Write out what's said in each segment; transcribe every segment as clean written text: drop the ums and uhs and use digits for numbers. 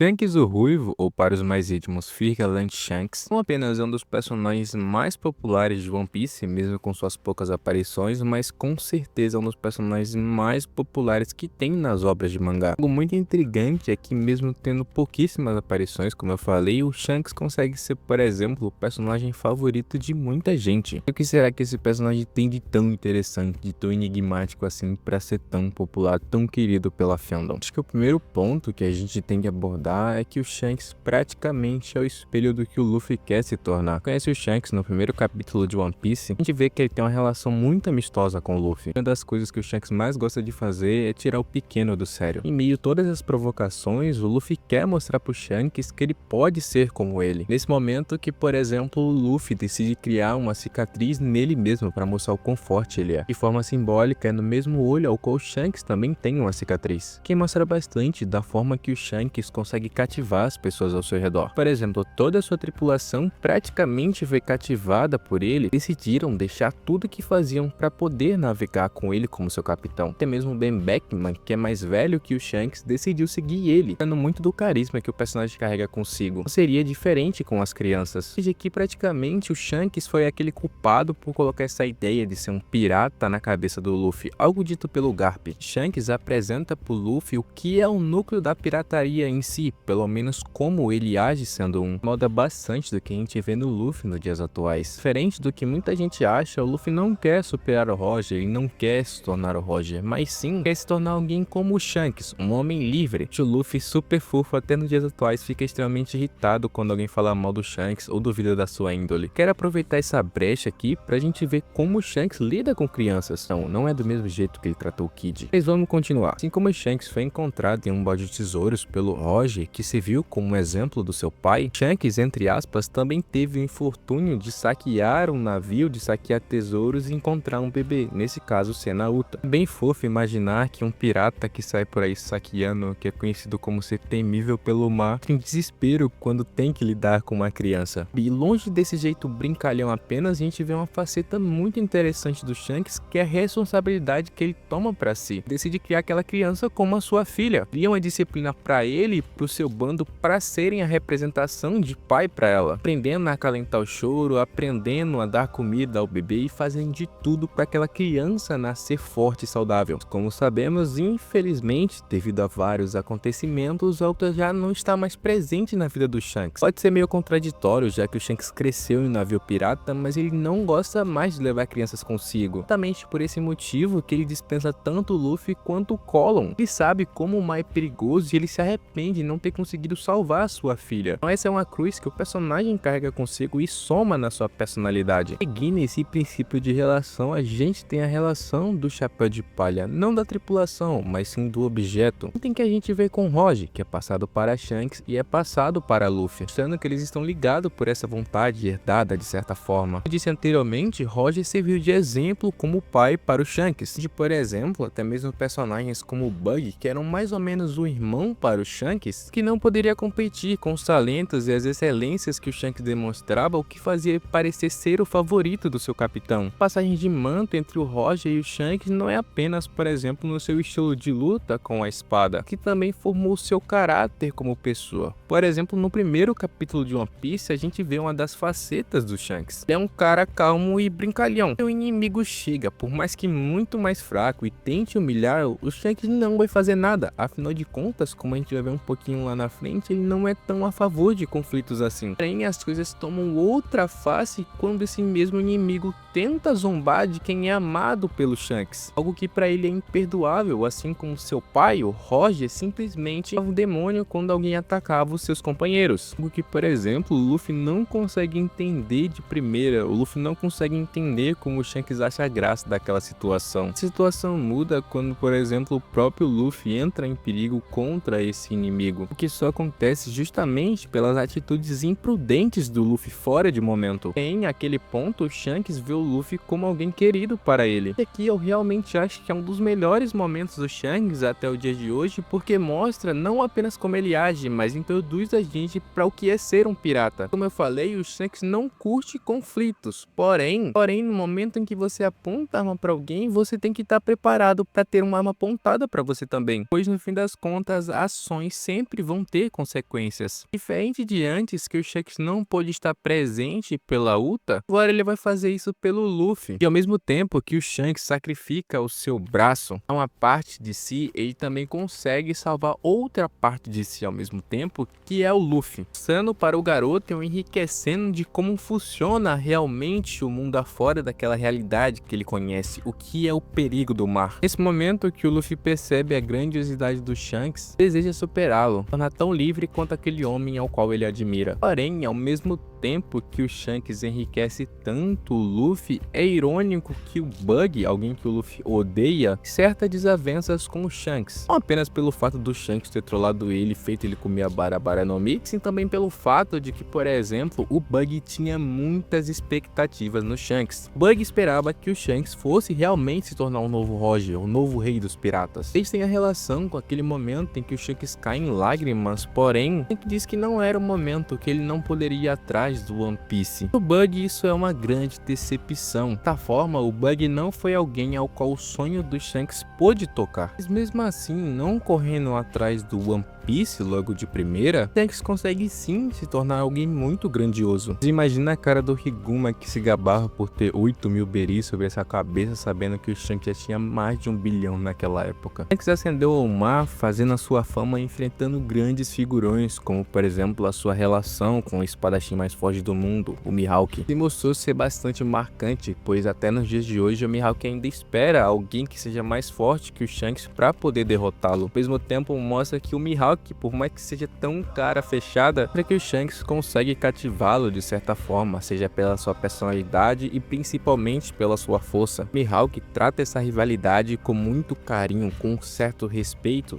Shanks o Ruivo, ou para os mais íntimos, Firgaland Shanks, não apenas é um dos personagens mais populares de One Piece, mesmo com suas poucas aparições, mas com certeza é um dos personagens mais populares que tem nas obras de mangá. Algo muito intrigante é que, mesmo tendo pouquíssimas aparições, como eu falei, o Shanks consegue ser, por exemplo, o personagem favorito de muita gente. O que será que esse personagem tem de tão interessante, de tão enigmático assim, para ser tão popular, tão querido pela fandom? Acho que o primeiro ponto que a gente tem que abordar é que o Shanks praticamente é o espelho do que o Luffy quer se tornar. Conhece o Shanks no primeiro capítulo de One Piece, a gente vê que ele tem uma relação muito amistosa com o Luffy. Uma das coisas que o Shanks mais gosta de fazer é tirar o pequeno do sério. Em meio a todas as provocações, o Luffy quer mostrar pro Shanks que ele pode ser como ele. Nesse momento que, por exemplo, o Luffy decide criar uma cicatriz nele mesmo para mostrar o quão forte ele é. De forma simbólica, é no mesmo olho ao qual o Shanks também tem uma cicatriz, que mostra bastante da forma que o Shanks consegue cativar as pessoas ao seu redor. Por exemplo, toda a sua tripulação praticamente foi cativada por ele, decidiram deixar tudo que faziam para poder navegar com ele como seu capitão. Até mesmo Ben Beckman, que é mais velho que o Shanks, decidiu seguir ele, dando muito do carisma que o personagem carrega consigo. Não seria diferente com as crianças, desde que praticamente o Shanks foi aquele culpado por colocar essa ideia de ser um pirata na cabeça do Luffy, algo dito pelo Garp. Shanks apresenta pro Luffy o que é o núcleo da pirataria em si, pelo menos como ele age sendo um. Molda bastante do que a gente vê no Luffy nos dias atuais. Diferente do que muita gente acha, o Luffy não quer superar o Roger, ele não quer se tornar o Roger, mas sim quer se tornar alguém como o Shanks, um homem livre. O Luffy super fofo até nos dias atuais fica extremamente irritado quando alguém fala mal do Shanks ou duvida da sua índole. Quero aproveitar essa brecha aqui pra gente ver como o Shanks lida com crianças. Não é do mesmo jeito que ele tratou o Kid. Mas vamos continuar. Assim como o Shanks foi encontrado em um balde de tesouros pelo Roger, que serviu como um exemplo do seu pai, Shanks, entre aspas, também teve o infortúnio de saquear um navio, de saquear tesouros e encontrar um bebê, nesse caso Senauta. É bem fofo imaginar que um pirata que sai por aí saqueando, que é conhecido como ser temível pelo mar, tem desespero quando tem que lidar com uma criança. E longe desse jeito brincalhão apenas, a gente vê uma faceta muito interessante do Shanks, que é a responsabilidade que ele toma pra si. Decide criar aquela criança como a sua filha. Cria uma disciplina pra ele e pro seu bando para serem a representação de pai para ela, aprendendo a acalentar o choro, aprendendo a dar comida ao bebê e fazendo de tudo para aquela criança nascer forte e saudável. Como sabemos, infelizmente, devido a vários acontecimentos, Alta já não está mais presente na vida do Shanks. Pode ser meio contraditório, já que o Shanks cresceu em um navio pirata, mas ele não gosta mais de levar crianças consigo. Exatamente por esse motivo que ele dispensa tanto o Luffy quanto o Colon. Ele sabe como o mar é perigoso e ele se arrepende de não ter conseguido salvar a sua filha. Então essa é uma cruz que o personagem carrega consigo e soma na sua personalidade. Seguindo esse princípio de relação, a gente tem a relação do Chapéu de Palha, não da tripulação, mas sim do objeto. Tem que a gente vê com Roger, que é passado para Shanks e é passado para Luffy, mostrando que eles estão ligados por essa vontade herdada de certa forma. Como eu disse anteriormente, Roger serviu de exemplo como pai para o Shanks, de por exemplo, até mesmo personagens como o Bug, que eram mais ou menos o irmão para o Shanks, que não poderia competir com os talentos e as excelências que o Shanks demonstrava, o que fazia parecer ser o favorito do seu capitão. Passagem de manto entre o Roger e o Shanks não é apenas, por exemplo, no seu estilo de luta com a espada, que também formou seu caráter como pessoa. Por exemplo, no primeiro capítulo de One Piece, a gente vê uma das facetas do Shanks. Ele é um cara calmo e brincalhão. O inimigo chega, por mais que muito mais fraco e tente humilhar, o Shanks não vai fazer nada. Afinal de contas, como a gente vai ver um pouquinho lá na frente, ele não é tão a favor de conflitos assim. Porém, as coisas tomam outra face quando esse mesmo inimigo tenta zombar de quem é amado pelo Shanks, algo que para ele é imperdoável, assim como seu pai, o Roger, simplesmente é um demônio quando alguém atacava os seus companheiros, algo que, por exemplo, o Luffy não consegue entender de primeira. O Luffy não consegue entender como o Shanks acha graça daquela situação. A situação muda quando, por exemplo, o próprio Luffy entra em perigo contra esse inimigo, o que só acontece justamente pelas atitudes imprudentes do Luffy fora de momento. Em aquele ponto, o Shanks vê o Luffy como alguém querido para ele. E aqui eu realmente acho que é um dos melhores momentos do Shanks até o dia de hoje, porque mostra não apenas como ele age, mas introduz a gente para o que é ser um pirata. Como eu falei, o Shanks não curte conflitos, porém, no momento em que você aponta a arma para alguém, você tem que estar preparado para ter uma arma apontada para você também, pois no fim das contas, ações sempre sempre vão ter consequências. Diferente de antes, que o Shanks não pôde estar presente pela Uta, agora ele vai fazer isso pelo Luffy. E ao mesmo tempo que o Shanks sacrifica o seu braço a uma parte de si, ele também consegue salvar outra parte de si ao mesmo tempo, que é o Luffy, mostrando para o garoto e o enriquecendo de como funciona realmente o mundo afora daquela realidade que ele conhece, o que é o perigo do mar. Nesse momento que o Luffy percebe a grandiosidade do Shanks, deseja superá-lo, tornar tão livre quanto aquele homem ao qual ele admira. Porém, ao mesmo tempo que o Shanks enriquece tanto o Luffy, é irônico que o Bug, alguém que o Luffy odeia, certas desavenças com o Shanks. Não apenas pelo fato do Shanks ter trollado ele e feito ele comer a Barabara no Mi, sim também pelo fato de que, por exemplo, o Bug tinha muitas expectativas no Shanks. O Bug esperava que o Shanks fosse realmente se tornar um novo Roger, o novo rei dos piratas. Eles têm a relação com aquele momento em que o Shanks cai em lágrimas, porém, Shanks diz que não era o momento, que ele não poderia ir atrás do One Piece. O Bug, isso é uma grande decepção. Da forma, o Bug não foi alguém ao qual o sonho do Shanks pôde tocar. Mas mesmo assim, não correndo atrás do One Piece logo de primeira, Shanks consegue sim se tornar alguém muito grandioso. Você imagina a cara do Higuma que se gabava por ter 8.000 beris sobre essa cabeça, sabendo que o Shanks já tinha mais de 1 bilhão naquela época. Shanks ascendeu ao mar, fazendo a sua fama enfrentando grandes figurões, como por exemplo a sua relação com o espadachim mais forte do mundo, o Mihawk. Se mostrou ser bastante marcante, pois até nos dias de hoje o Mihawk ainda espera alguém que seja mais forte que o Shanks para poder derrotá-lo. Ao mesmo tempo mostra que o Mihawk, por mais que seja tão cara fechada, é que o Shanks consegue cativá-lo de certa forma, seja pela sua personalidade e principalmente pela sua força. Mihawk trata essa rivalidade com muito carinho, com um certo respeito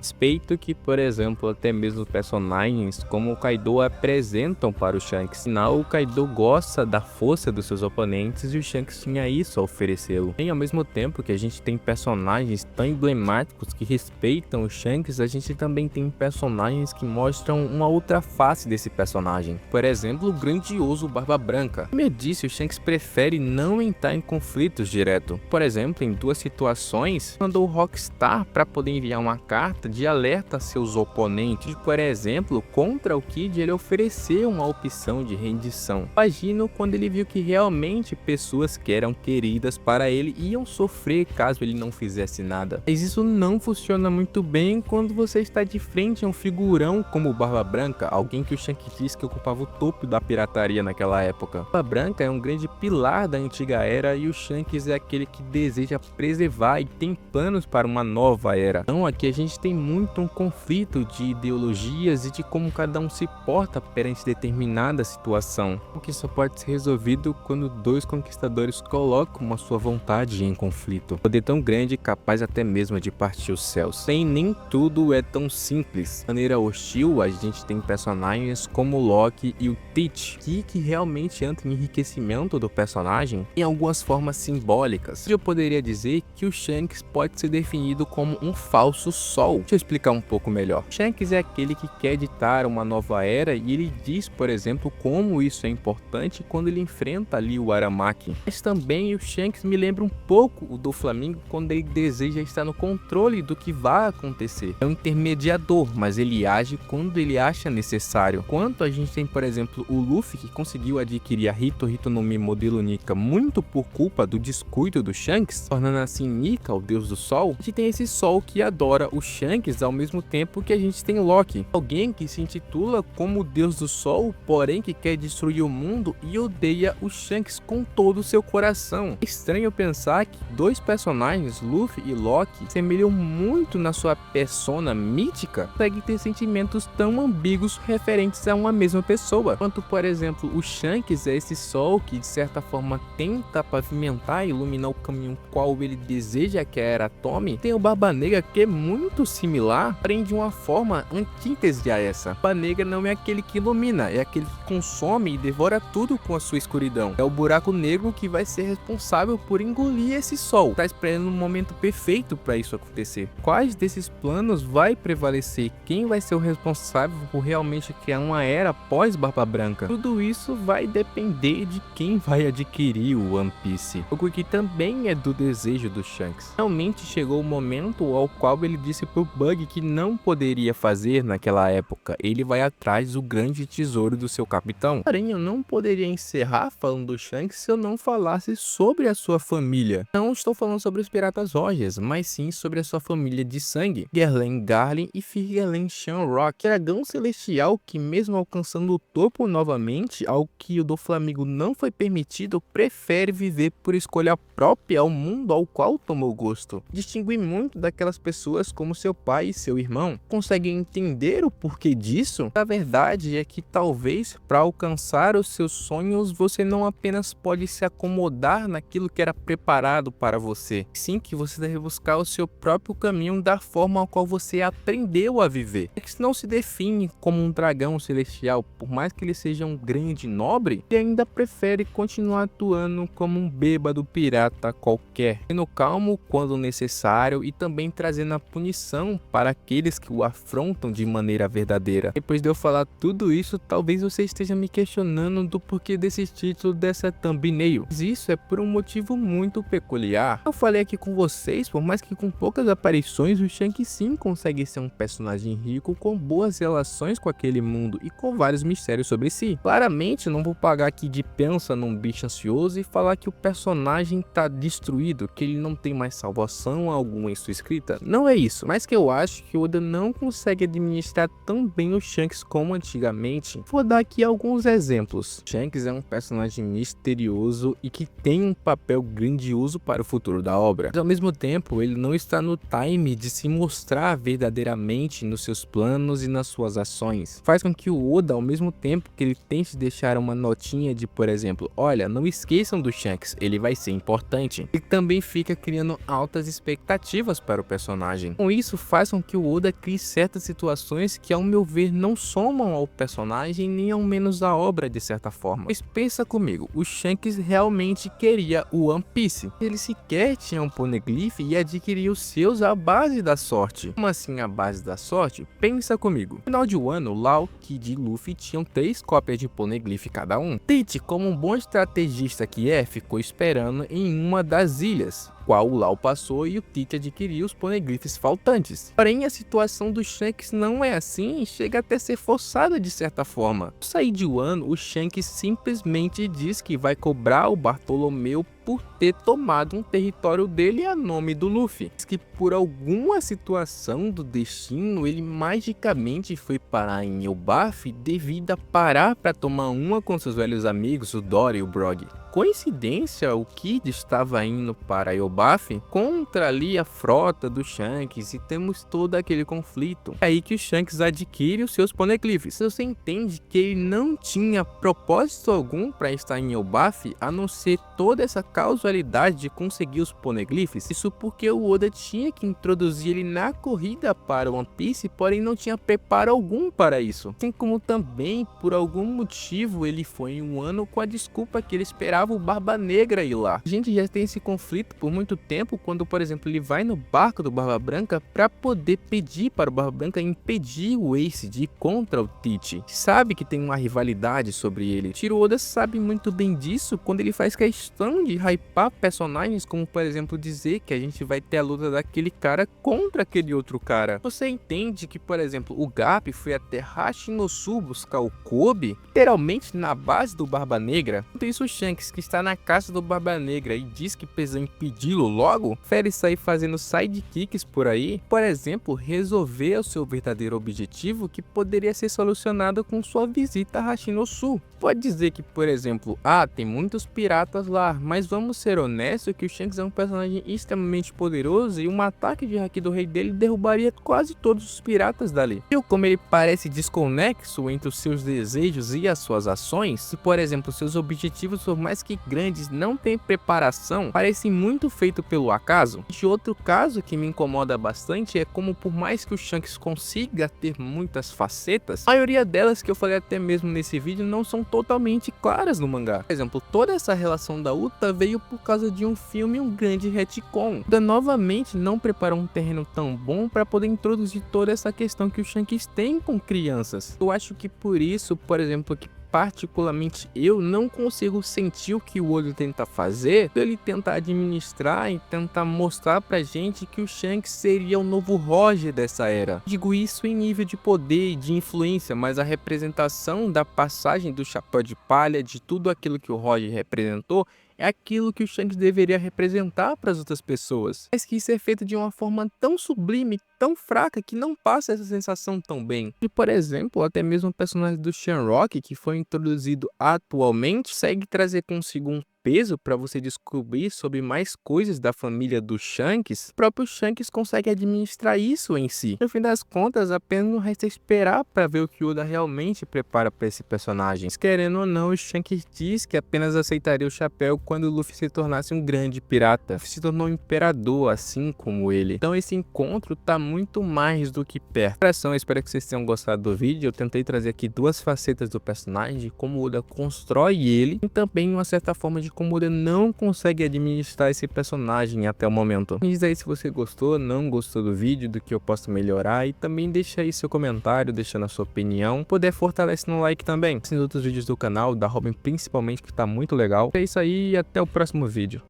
que, por exemplo, até mesmo personagens como o Kaido apresentam para o Shanks. Afinal, o Kaido gosta da força dos seus oponentes e o Shanks tinha isso a oferecê-lo. E ao mesmo tempo que a gente tem personagens tão emblemáticos que respeitam o Shanks, a gente também tem personagens que mostram uma outra face desse personagem. Por exemplo, o grandioso Barba Branca. Como eu disse, o Shanks prefere não entrar em conflitos direto. Por exemplo, em 2 situações, mandou o Rockstar para poder enviar uma carta de alerta a seus oponentes. Por exemplo, contra o Kid, ele ofereceu uma opção de rendição. Imagino quando ele viu que realmente pessoas que eram queridas para ele iam sofrer caso ele não fizesse nada. Mas isso não funciona muito bem quando você está de frente a um figurão como o Barba Branca, alguém que o Shanks disse que ocupava o topo da pirataria naquela época. Barba Branca é um grande pilar da antiga era e o Shanks é aquele que deseja preservar e tem planos para uma nova era. Então aqui a gente tem muito um conflito de ideologias e de como cada um se porta perante determinada situação, o que só pode ser resolvido quando 2 conquistadores colocam a sua vontade em conflito. Poder tão grande capaz até mesmo de partir os céus. Nem tudo é tão simples. De maneira hostil, a gente tem personagens como o Loki e o Teach, que realmente entra em enriquecimento do personagem em algumas formas simbólicas. Eu poderia dizer que o Shanks pode ser definido como um falso sol. Deixa eu explicar um pouco melhor. Shanks é aquele que quer ditar uma nova era e ele diz, por exemplo, como isso é importante quando ele enfrenta ali o Aramaki. Mas também o Shanks me lembra um pouco o do Flamingo quando ele deseja estar no controle do que vai acontecer. É um intermediador, mas ele age quando ele acha necessário. Quanto a gente tem, por exemplo, o Luffy, que conseguiu adquirir a Hito no Mi modelo Nika muito por culpa do descuido do Shanks, tornando assim Nika o deus do sol. A gente tem esse sol que adora o Shanks ao mesmo tempo que a gente tem Loki, alguém que se intitula como o deus do sol, porém que quer destruir o mundo e odeia o Shanks com todo o seu coração. É estranho pensar que 2 personagens, Luffy e Loki, semelham muito na sua persona mítica, conseguem ter sentimentos tão ambíguos referentes a uma mesma pessoa. Quanto, por exemplo, o Shanks é esse sol que de certa forma tenta pavimentar e iluminar o caminho qual ele deseja que a Era tome, tem o Barba Negra que é muito similar, porém de uma forma antítese a essa. Barba Negra não é aquele que ilumina, é aquele que consome e devora tudo com a sua escuridão. É o buraco negro que vai ser responsável por engolir esse sol. Está esperando um momento perfeito para isso acontecer. Quais desses planos vai prevalecer? quem vai ser o responsável por realmente criar uma era pós Barba Branca? Tudo isso vai depender de quem vai adquirir o One Piece, o que também é do desejo do Shanks. Realmente chegou o momento ao qual ele disse pro Bug que não poderia fazer naquela época. Ele vai atrás do grande tesouro do seu capitão. Porém, eu não poderia encerrar falando do Shanks se eu não falasse sobre a sua família. Não estou falando sobre os Piratas Rogers, mas sim sobre a sua família de sangue, Gerlen Garlin e Firgalen Shamrock, dragão celestial que, mesmo alcançando o topo novamente, ao que o Doflamingo não foi permitido, prefere viver por escolha própria ao mundo ao qual tomou gosto. Distingue muito daquelas pessoas como seu pai e seu irmão. Consegue entender o porquê disso? A verdade é que talvez para alcançar os seus sonhos você não apenas pode se acomodar naquilo que era preparado para você, sim que você deve buscar o seu próprio caminho da forma a qual você aprendeu a viver. X não se define como um dragão celestial, por mais que ele seja um grande nobre, ele ainda prefere continuar atuando como um bêbado pirata qualquer, sendo calmo quando necessário e também trazendo a punição para aqueles que o afrontam de maneira verdadeira. Depois de eu falar tudo isso, talvez você esteja me questionando do porquê desse título dessa thumbnail. Mas isso é por um motivo muito peculiar. Eu falei aqui com vocês, por mais que com poucas aparições, o Shanks sim consegue ser um personagem rico com boas relações com aquele mundo e com vários mistérios sobre si. Claramente não vou pagar aqui de pensa num bicho ansioso e falar que o personagem tá destruído, que ele não tem mais salvação alguma em sua escrita. Não é isso, mas que eu acho que Oda não consegue administrar tão bem o Shanks como antigamente. Vou dar aqui alguns exemplos. Shanks é um personagem misterioso e que tem um papel grandioso para o futuro da obra. Mas ao mesmo tempo, ele não está no time de se mostrar verdadeiramente nos seus planos e nas suas ações. Faz com que o Oda, ao mesmo tempo que ele tente deixar uma notinha de, por exemplo, olha, não esqueçam do Shanks, ele vai ser importante. Ele também fica criando altas expectativas para o personagem. Com isso, faz com que o Oda crie certas situações que, ao meu ver, não somam ao personagem nem ao menos à obra de certa forma. Mas pensa comigo, o Shanks realmente queria o One Piece. Ele sequer tinha um Poneglyph e adquiriu os seus à base da sorte. Como assim a base da sorte? Pensa comigo. No final de um ano, Law, Kid e Luffy tinham 3 cópias de Poneglyph cada um. Tite, como um bom estrategista que é, ficou esperando em uma das ilhas, qual o Law passou e o Tite adquiriu os Poneglyphs faltantes. Porém, a situação do Shanks não é assim e chega até ser forçada de certa forma. Ao sair de Wano, o Shanks simplesmente diz que vai cobrar o Bartolomeu por ter tomado um território dele a nome do Luffy. Diz que por alguma situação do destino, ele magicamente foi parar em Elbaf devido a parar para tomar uma com seus velhos amigos, o Dory e o Brog. Coincidência, o Kid estava indo para Elbaf contra ali a frota do Shanks e temos todo aquele conflito. É aí que o Shanks adquire os seus Poneglyphs. Você entende que ele não tinha propósito algum para estar em Elbaf, a não ser toda essa causalidade de conseguir os Poneglyphs. Isso porque o Oda tinha que introduzir ele na corrida para One Piece, porém não tinha preparo algum para isso. Assim como também, por algum motivo, ele foi em um ano com a desculpa que ele esperava o Barba Negra ir lá. A gente já tem esse conflito por muito tempo quando, por exemplo, ele vai no barco do Barba Branca para poder pedir para o Barba Branca impedir o Ace de ir contra o Tite. Sabe que tem uma rivalidade sobre ele. Shiro Oda sabe muito bem disso quando ele faz questão de hypar personagens, como por exemplo dizer que a gente vai ter a luta daquele cara contra aquele outro cara. Você entende que, por exemplo, o Garp foi até Hashinosu buscar o Kobe, literalmente na base do Barba Negra? Enquanto isso, o Shanks, que está na casa do Barba Negra e diz que precisa impedi-lo logo, prefere sair fazendo sidekicks por aí, por exemplo, resolver o seu verdadeiro objetivo que poderia ser solucionado com sua visita a Hashinosu. Pode dizer que, por exemplo, tem muitos piratas lá, mas vamos ser honestos que o Shanks é um personagem extremamente poderoso e um ataque de haki do rei dele derrubaria quase todos os piratas dali. E como ele parece desconexo entre os seus desejos e as suas ações, se por exemplo seus objetivos, por mais que grandes, não têm preparação, parecem muito feito pelo acaso. E outro caso que me incomoda bastante é como, por mais que o Shanks consiga ter muitas facetas, a maioria delas, que eu falei até mesmo nesse vídeo, não são totalmente claras no mangá. Por exemplo, toda essa relação da Uta veio por causa de um filme e um grande retcon. Oda novamente não preparou um terreno tão bom para poder introduzir toda essa questão que o Shanks tem com crianças. Eu acho que por isso, por exemplo, que particularmente eu não consigo sentir o que o Oda tenta fazer, ele tentar administrar e tentar mostrar pra gente que o Shanks seria o novo Roger dessa era. Digo isso em nível de poder e de influência, mas a representação da passagem do Chapéu de Palha, de tudo aquilo que o Roger representou, é aquilo que o Shanks deveria representar para as outras pessoas. Mas que isso é feito de uma forma tão sublime, tão fraca, que não passa essa sensação tão bem. E, por exemplo, até mesmo o personagem do Shamrock, que foi introduzido atualmente, consegue trazer consigo um peso para você descobrir sobre mais coisas da família do Shanks. O próprio Shanks consegue administrar isso em si. No fim das contas, apenas não resta esperar para ver o que Oda realmente prepara para esse personagem. Querendo ou não, o Shanks diz que apenas aceitaria o chapéu quando o Luffy se tornasse um grande pirata. Se tornou um imperador, assim como ele. Então esse encontro tá muito mais do que perto. Eu espero que vocês tenham gostado do vídeo. Eu tentei trazer aqui duas facetas do personagem, de como o Oda constrói ele, e também uma certa forma de como o Oda não consegue administrar esse personagem até o momento. Me diz aí se você gostou, não gostou do vídeo, do que eu posso melhorar, e também deixa aí seu comentário, deixando a sua opinião. Poder fortalece no like também. Assine outros vídeos do canal, da Robin principalmente, que tá muito legal. É isso aí e até o próximo vídeo.